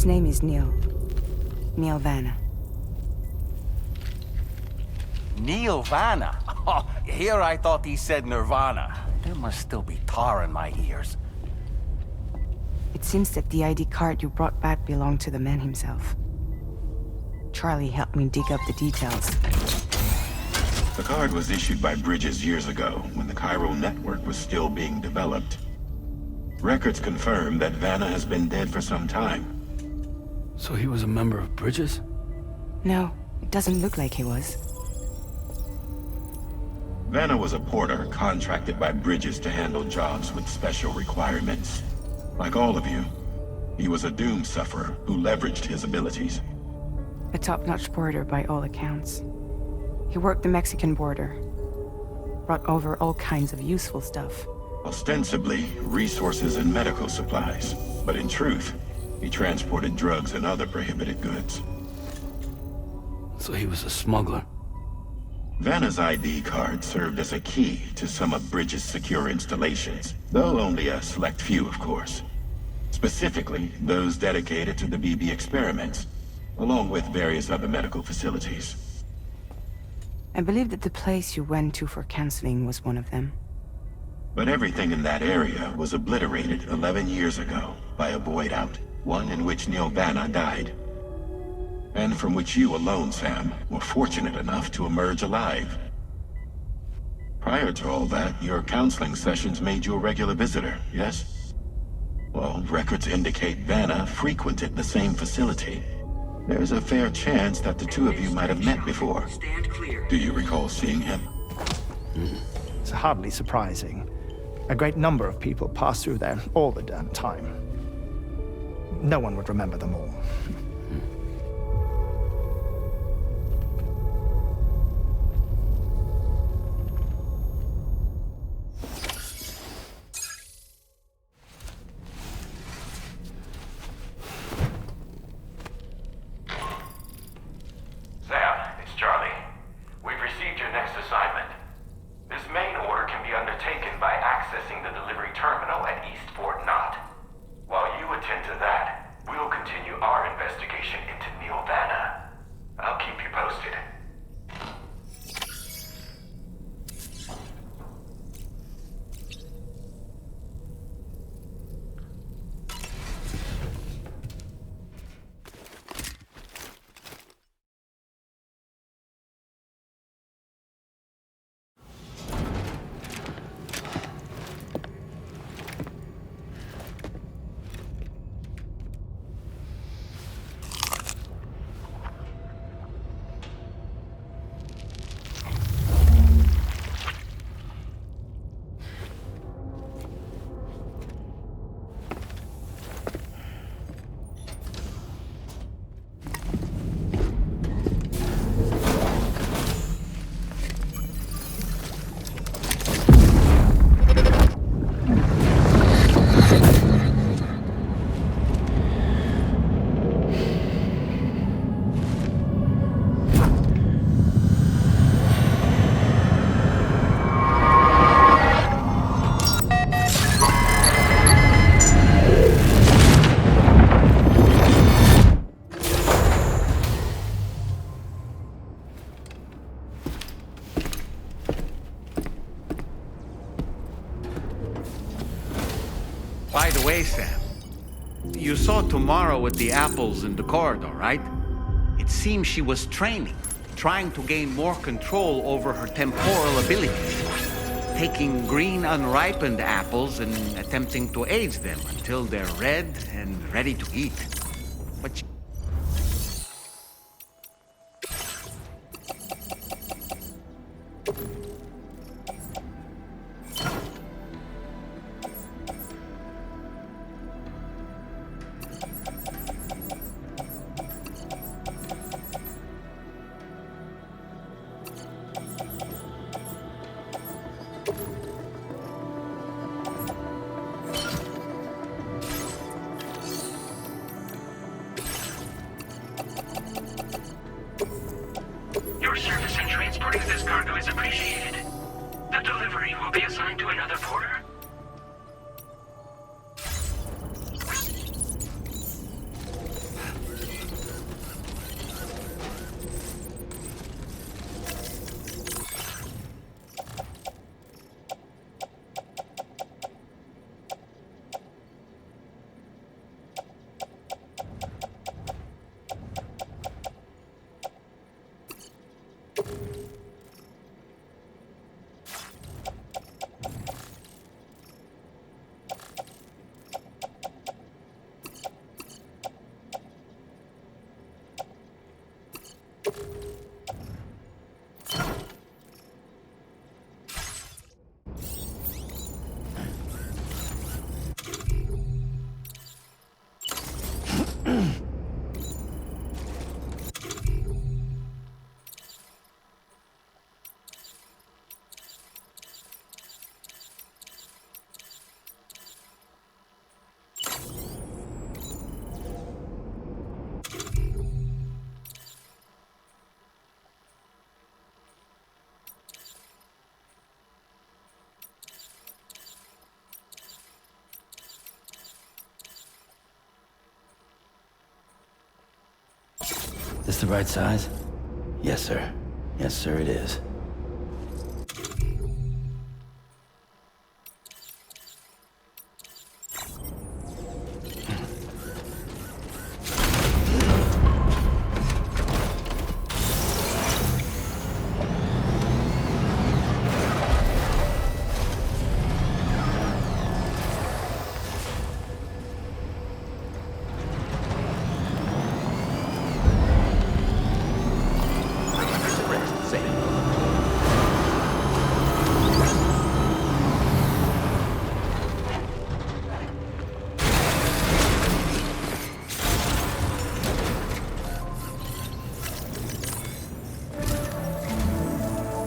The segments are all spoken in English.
His name is Neil. Neil Vanna. Neil Vanna? Oh, here I thought he said Nirvana. There must still be tar in my ears. It seems that the ID card you brought back belonged to the man himself. Charlie helped me dig up the details. The card was issued by Bridges years ago, when the chiral network was still being developed. Records confirm that Vanna has been dead for some time. So he was a member of Bridges? No, it doesn't look like he was. Vanna was a porter contracted by Bridges to handle jobs with special requirements. Like all of you, he was a doom sufferer who leveraged his abilities. A top-notch porter by all accounts. He worked the Mexican border. Brought over all kinds of useful stuff. Ostensibly, resources and medical supplies. But in truth, he transported drugs and other prohibited goods. So he was a smuggler. Vanna's ID card served as a key to some of Bridges' secure installations, though only a select few, of course. Specifically, those dedicated to the BB experiments, along with various other medical facilities. I believe that the place you went to for counseling was one of them. But everything in that area was obliterated 11 years ago by a void out, one in which Neil Vanna died. And from which you alone, Sam, were fortunate enough to emerge alive. Prior to all that, your counseling sessions made you a regular visitor, yes? Well, records indicate Vanna frequented the same facility. There's a fair chance that the two of you might have met before. Do you recall seeing him? It's hardly surprising. A great number of people pass through there all the damn time. No one would remember them all. While you attend to that, we'll continue our investigation. By the way, Sam, you saw Tomorrow with the apples in the corridor, right? It seems she was training, trying to gain more control over her temporal abilities, taking green unripened apples and attempting to age them until they're red and ready to eat. But Your service in transporting this cargo is appreciated. The delivery will be assigned to another porter. This the right size? Yes, sir. Yes, sir, it is.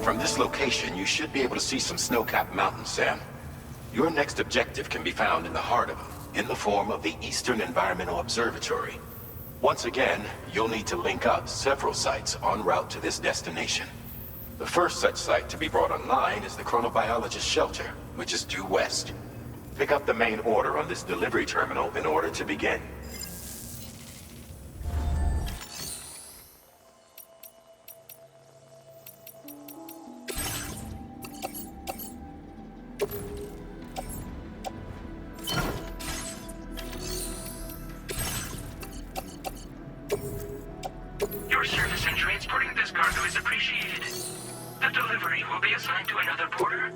From this location, you should be able to see some snow-capped mountains, Sam. Your next objective can be found in the heart of them, in the form of the Eastern Environmental Observatory. Once again, you'll need to link up several sites en route to this destination. The first such site to be brought online is the Chronobiologist Shelter, which is due west. Pick up the main order on this delivery terminal in order to begin. Your service in transporting this cargo is appreciated. The delivery will be assigned to another porter.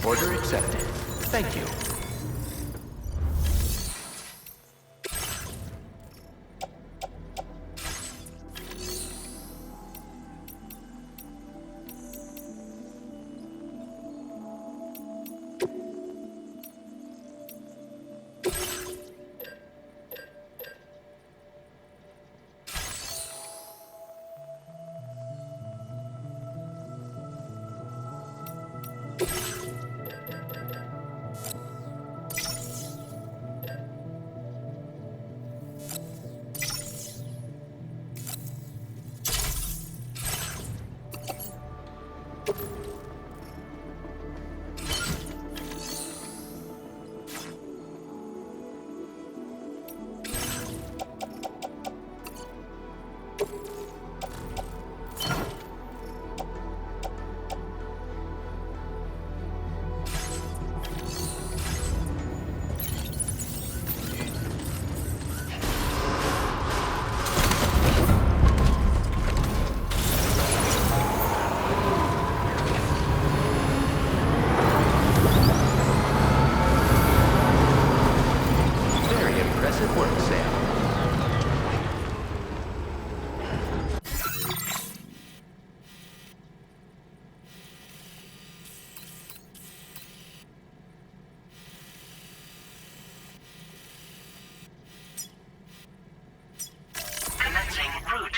Order accepted. Thank you.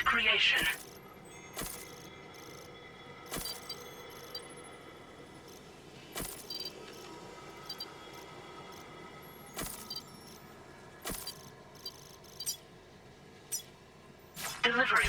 Creation. Delivery.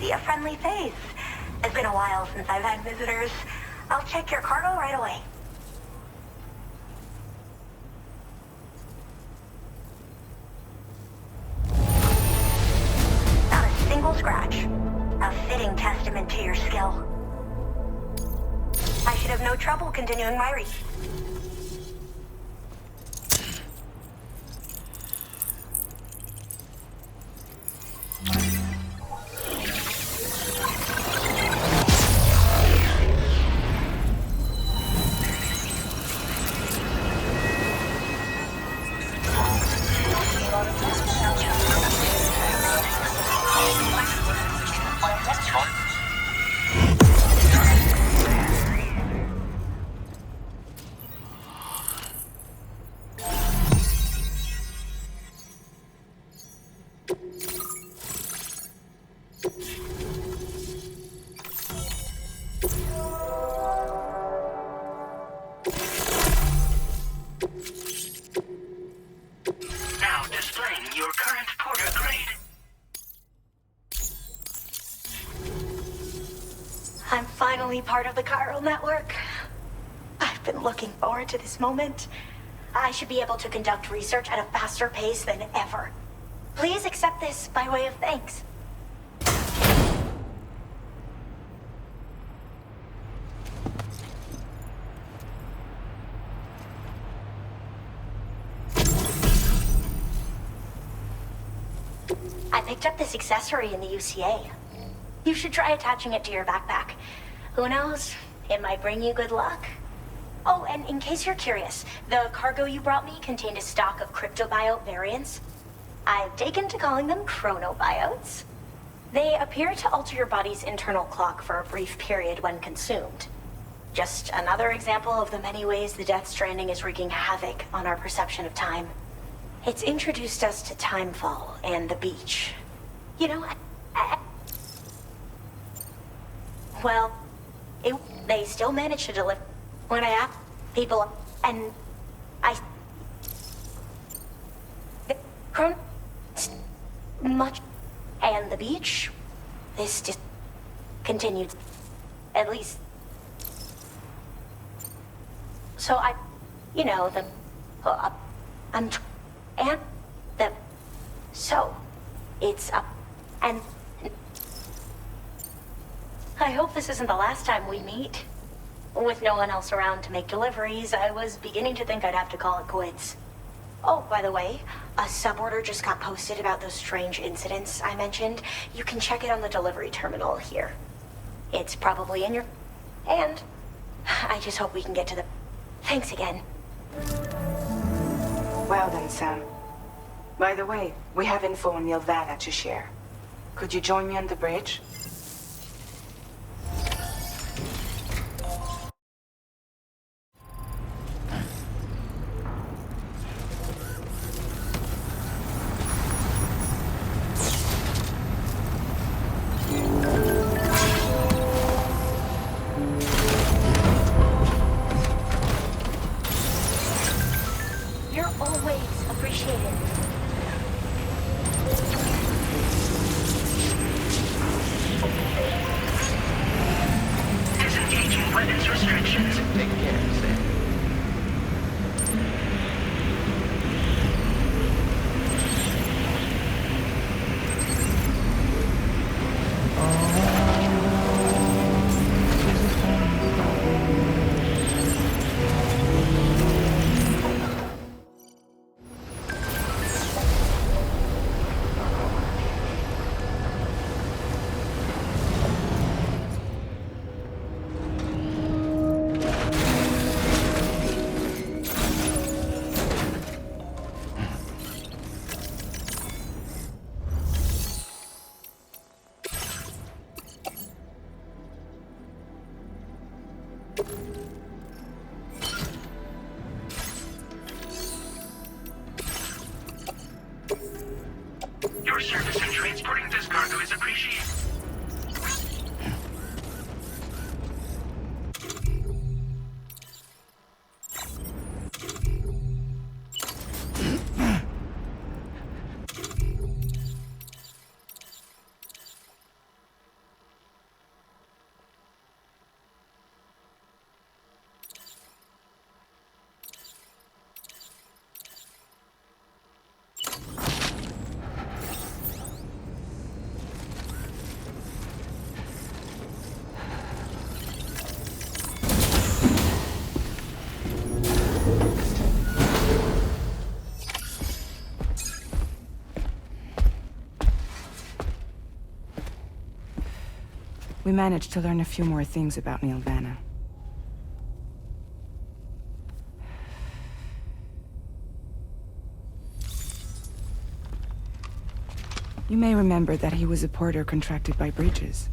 see a friendly face. It's been a while since I've had visitors. I'll check your cargo right away. Not a single scratch. A fitting testament to your skill. I should have no trouble continuing my research. Now displaying your current porter grade. I'm finally part of the chiral network. I've been looking forward to this moment. I should be able to conduct research at a faster pace than ever. Please accept this by way of thanks. I picked up this accessory in the UCA. You should try attaching it to your backpack. Who knows? It might bring you good luck. Oh, and in case you're curious, the cargo you brought me contained a stock of cryptobiote variants. I've taken to calling them chronobiotes. They appear to alter your body's internal clock for a brief period when consumed. Just another example of the many ways the Death Stranding is wreaking havoc on our perception of time. It's introduced us to timefall and the beach. You know, well, they still manage to deliver. When I ask people, and much, and the beach, this just continued, at least. So you know, and the, so, it's up, and I hope this isn't the last time we meet. With no one else around to make deliveries, I was beginning to think I'd have to call it quits. Oh, by the way, a suborder just got posted about those strange incidents I mentioned. You can check it on the delivery terminal here. It's probably in your... And I just hope we can get to the... Thanks again. Well then, Sam. By the way, we have info on Nilvana to share. Could you join me on the bridge? You're always appreciated. Disengaging weapons restrictions. Take care, Sam. Your service in transporting this cargo is appreciated. we managed to learn a few more things about Neil Vanna. You may remember that he was a porter contracted by Bridges.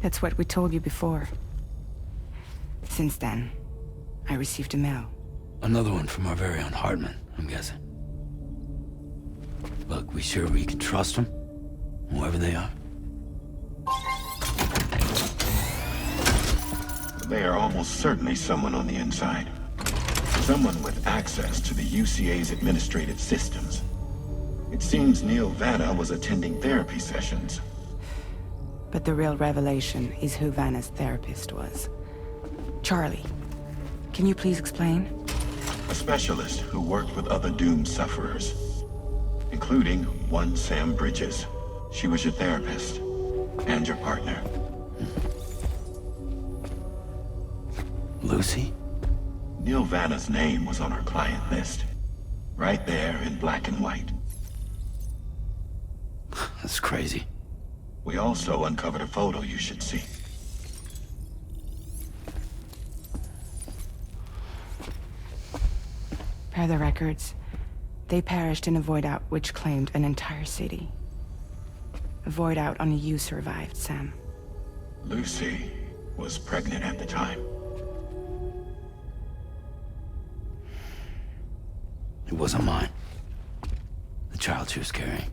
That's what we told you before. Since then, I received a mail. Another one from our very own Hardman, I'm guessing. Look, we sure we can trust them? Whoever they are? They are almost certainly someone on the inside. Someone with access to the UCA's administrative systems. It seems Neil Vanna was attending therapy sessions. But the real revelation is who Vanna's therapist was. Charlie, can you please explain? A specialist who worked with other doomed sufferers, including one Sam Bridges. She was your therapist and your partner. Lucy? Neil Vanna's name was on her client list. Right there in black and white. That's crazy. We also uncovered a photo you should see. Per the records, they perished in a void out which claimed an entire city. A void out only you survived, Sam. Lucy was pregnant at the time. It wasn't mine. The child she was carrying.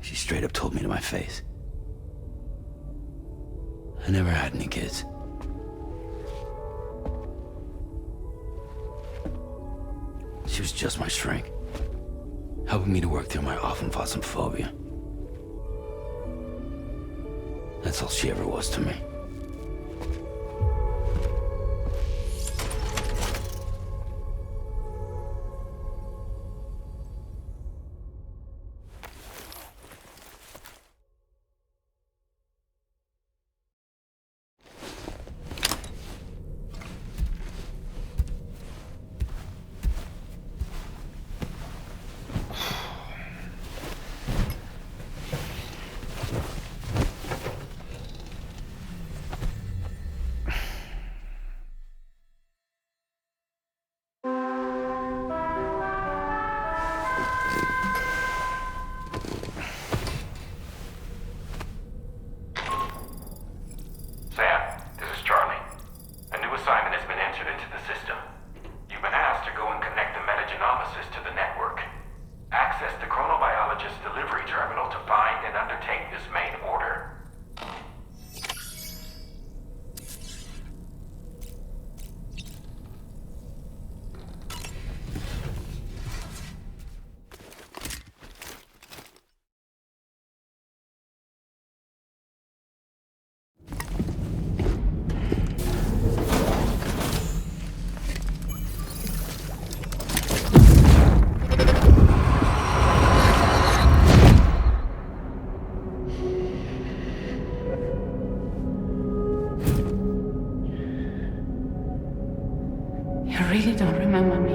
She straight up told me to my face. I never had any kids. She was just my shrink, helping me to work through my often phobia. That's all she ever was to me. You really don't remember me.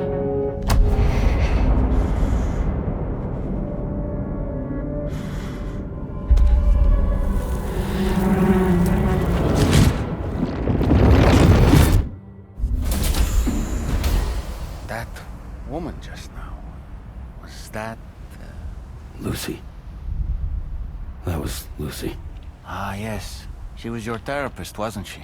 That woman just now, was that... Lucy. That was Lucy. Ah, yes. She was your therapist, wasn't she?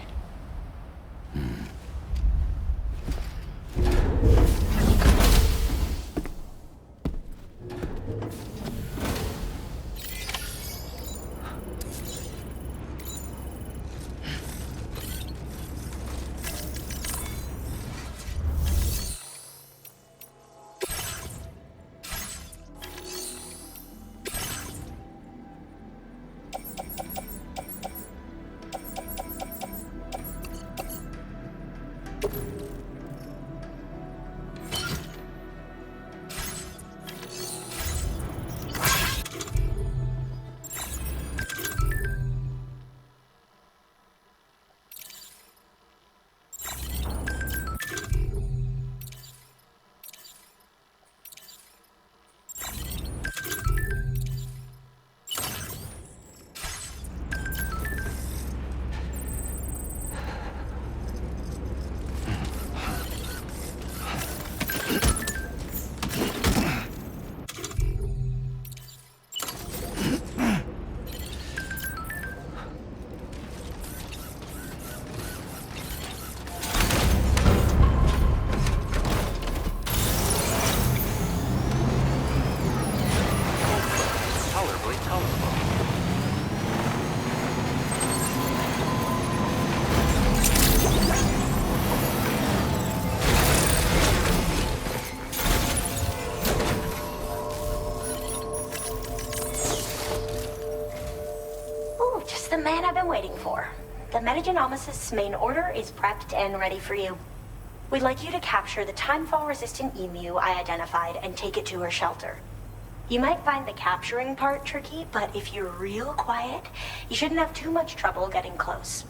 the man I've been waiting for. The Metagenomicist's main order is prepped and ready for you. We'd like you to capture the timefall-resistant emu I identified and take it to her shelter. You might find the capturing part tricky, but if you're real quiet, you shouldn't have too much trouble getting close.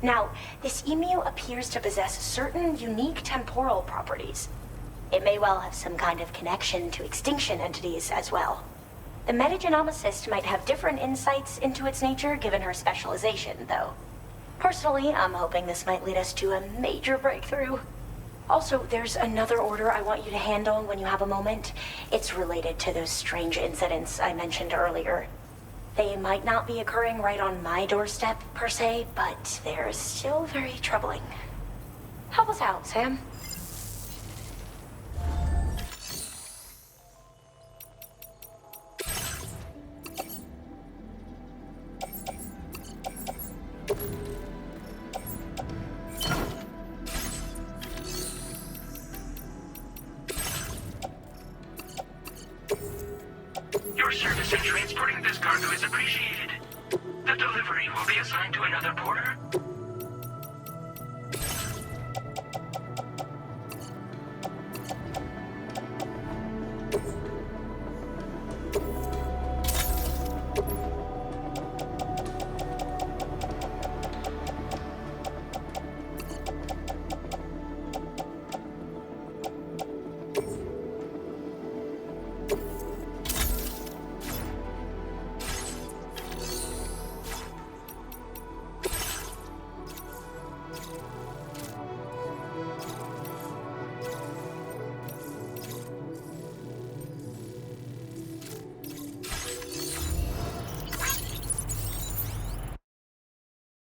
Now, this emu appears to possess certain unique temporal properties. It may well have some kind of connection to extinction entities as well. The metagenomicist might have different insights into its nature given her specialization, though. Personally, I'm hoping this might lead us to a major breakthrough. Also, there's another order I want you to handle when you have a moment. It's related to those strange incidents I mentioned earlier. They might not be occurring right on my doorstep, per se, but they're still very troubling. Help us out, Sam. Your service in transporting this cargo is appreciated. The delivery will be assigned to another porter.